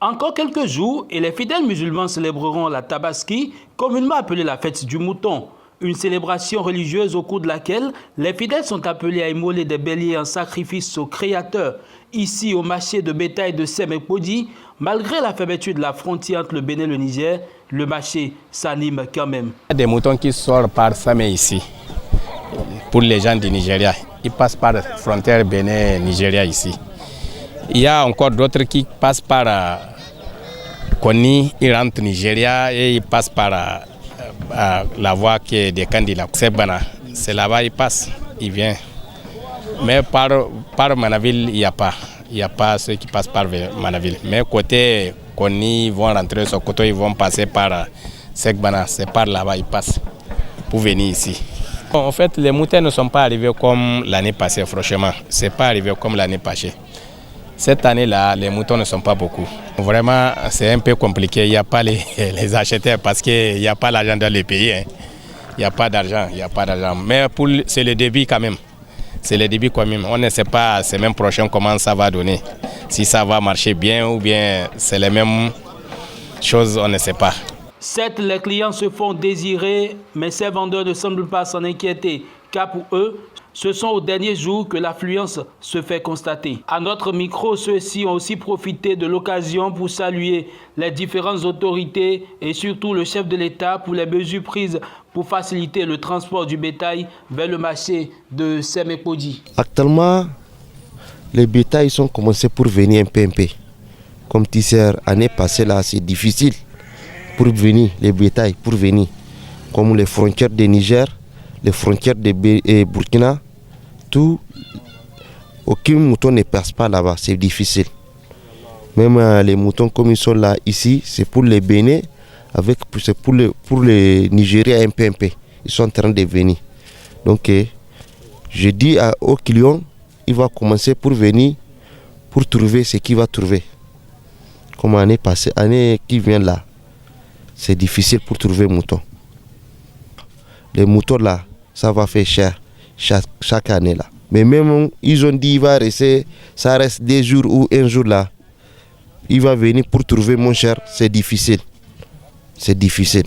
Encore quelques jours et les fidèles musulmans célébreront la Tabaski, communément appelée la fête du mouton. Une célébration religieuse au cours de laquelle les fidèles sont appelés à immoler des béliers en sacrifice au Créateur. Ici, au marché de bétail de Sem-Ekpodi, malgré la fermeture de la frontière entre le Bénin et le Niger, le marché s'anime quand même. Il y a des moutons qui sortent par Samé ici, pour les gens du Nigeria. Ils passent par la frontière Bénin-Nigeria ici. Il y a encore d'autres qui passent par Koni, ils rentrent au Nigeria et ils passent par la voie qui est des candidats. C'est là-bas ils passent, ils viennent. Mais par Manaville, il n'y a pas. Il n'y a pas ceux qui passent par Manaville. Mais côté Koni, ils vont rentrer sur Koto, ils vont passer par Segbana. C'est par là-bas ils passent pour venir ici. En fait, les moutons ne sont pas arrivés comme l'année passée, franchement. Ce n'est pas arrivé comme l'année passée. Cette année-là, les moutons ne sont pas beaucoup. Vraiment, c'est un peu compliqué. Il n'y a pas les acheteurs parce qu'il n'y a pas l'argent dans les pays. Hein. Il n'y a pas d'argent, Mais c'est le début quand même. C'est le début quand même. On ne sait pas la semaine prochaine comment ça va donner. Si ça va marcher bien ou bien c'est les mêmes choses, on ne sait pas. Certes, les clients se font désirer, mais ces vendeurs ne semblent pas s'en inquiéter, car pour eux, ce sont aux derniers jours que l'affluence se fait constater. À notre micro, ceux-ci ont aussi profité de l'occasion pour saluer les différentes autorités et surtout le chef de l'État pour les mesures prises pour faciliter le transport du bétail vers le marché de Sem-Ekpodi. Actuellement, les bétails sont commencés pour venir un peu. Comme Tisser, l'année passée, là, c'est difficile pour venir, les bétails, pour venir. Comme les frontières de Niger, les frontières de Burkina, tout, aucun mouton ne passe pas là-bas, c'est difficile. Même les moutons comme ils sont là, ici, c'est pour les Bénin, c'est pour les Nigériens un peu. Ils sont en train de venir. Donc, je dis aux clients, il va commencer pour venir, pour trouver ce qu'il va trouver. Comme l'année passée, l'année qui vient là, c'est difficile pour trouver mouton. Les moutons là, ça va faire cher chaque année là. Mais même ils ont dit il va rester, ça reste 2 jours ou 1 jour là. Il va venir pour trouver mon cher, c'est difficile. C'est difficile.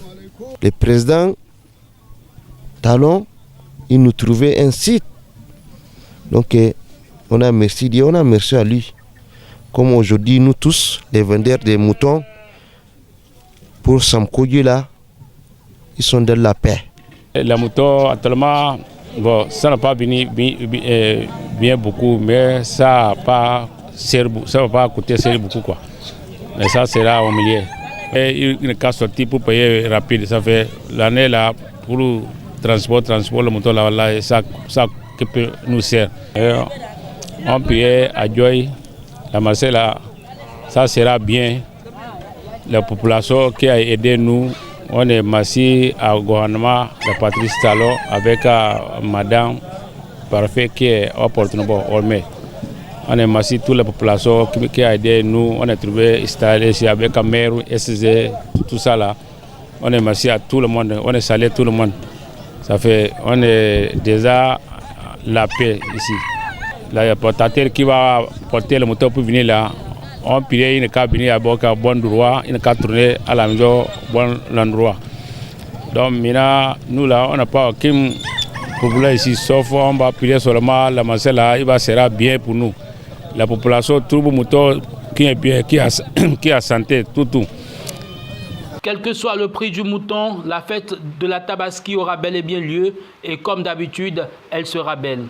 Le président Talon, il nous trouvait un site. Donc on a merci Dieu, on a merci à lui. Comme aujourd'hui nous tous, les vendeurs des moutons, pour Samkoudi là, ils sont dans la paix. Les moutons actuellement, bon, ça n'a pas bien beaucoup, mais ça va pas coûter beaucoup quoi. Mais ça sera au milieu. Et il n'est sorti pour payer rapide. Ça fait l'année là pour le transport le mouton là, ça peut nous sert. Et on paye à Joy, la marché là, ça sera bien. La population qui a aidé nous. On est merci au gouvernement de Patrice Talon avec Madame Parfait qui est opportunément ormée. On est merci toute la population qui a aidé nous. On a trouvé installé ici avec la maire, SZ, tout ça là. On est merci à tout le monde. On est salué tout le monde. Ça fait, on est déjà la paix ici. Là, il y a un portateur qui va porter le moteur pour venir là. On prie, il n'a qu'à venir à bon endroit, il n'a qu'à tourner à la maison, bon endroit. Donc maintenant, nous là, on n'a pas aucun problème ici, sauf on va prier seulement la masse là, il va sera bien pour nous. La population trouve le mouton qui est bien, qui a santé, tout. Quel que soit le prix du mouton, la fête de la Tabaski aura bel et bien lieu et comme d'habitude, elle sera belle.